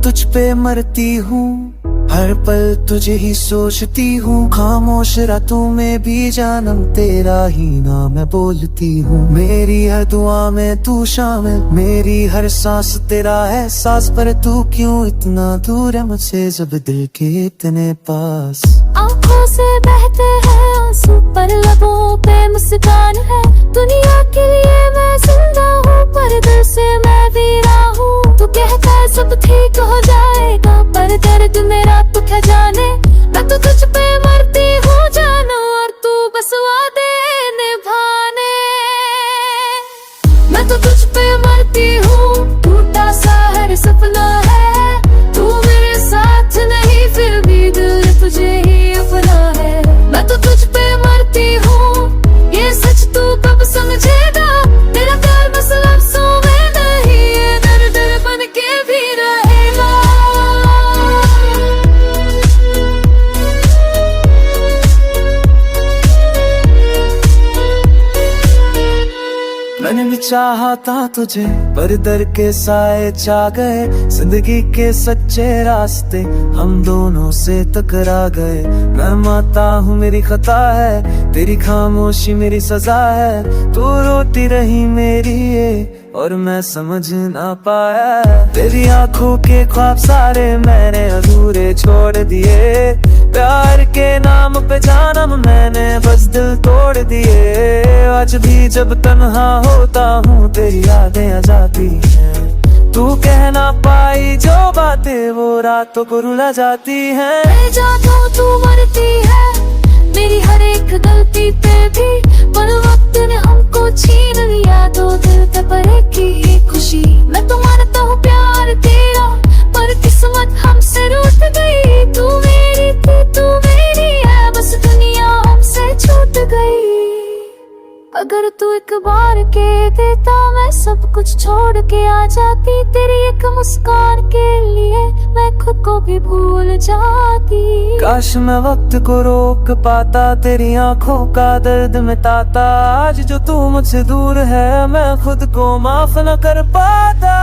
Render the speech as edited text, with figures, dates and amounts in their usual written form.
तुझ पे मरती हूँ, हर पल तुझे ही सोचती हूँ। खामोश रातों में भी जानम तेरा ही नाम मैं बोलती हूँ। मेरी हर दुआ में तू शामिल, मेरी हर सांस तेरा एहसास। पर तू क्यों इतना दूर है मुझसे, जब दिल के इतने पास। आँखों से बहते हैं आंसू, पर लबों पे मुस्कान है। दुनिया के लिए मैं जिंदा हूँ, पर दिल से मैं वीरा हूँ। तू कहता है सब ठीक हो जाएगा, पर दर्द मेरा तू क्या जाने। मैं तो तुझ पे मरती हूँ जानू, और तू बस वादे निभाने। मैं तो तुझ पे मरती हूँ, टूटा सा हर सपना है। तू मेरे साथ नहीं फिर भी दिल तुझे ही अपना है। मैं तो तुझ पे मरती हूँ, ये सच तू कब समझेगा। तेरा प्यार बस लफ्ज़ों में नहीं, ये डर डर बन के भी रहेगा। मैंने भी चाहा था तुझे, पर दर के साए छा गए। जिंदगी के सच्चे रास्ते हम दोनों से टकरा गए। मैं मानता हूँ मेरी खता है, तेरी खामोशी मेरी सजा है। तू रोती रही मेरी ये, और मैं समझ ना पाया। तेरी आंखों के ख्वाब सारे मैंने अधूरे छोड़ दिए। प्यार के नाम पे जानम मैंने बस दिल तोड़ दिए। आज भी जब तन्हा होता हूँ तेरी यादें आ जाती हैं। तू कह ना पाई जो बातें वो रातों को रुला जाती हैं। मैं जानता हूँ तू मरती है मेरी हर एक गलती पे भी, पर वक्त ने हमको छीन लिया दो दिल पे परे की खुशी। मैं तो मानता हूँ प्यार तेरा, पर किस्मत हमसे रूठ गई। तू मेरी थी तू मेरी है, बस दुनिया हमसे छूट गई। अगर तू एक बार के देता मैं सब कुछ छोड़ के आ जाती। तेरी एक मुस्कान के लिए मैं खुद को भी भूल जाती। काश मैं वक्त को रोक पाता, तेरी आंखों का दर्द मिटाता। आज जो तू मुझसे दूर है मैं खुद को माफ न कर पाता।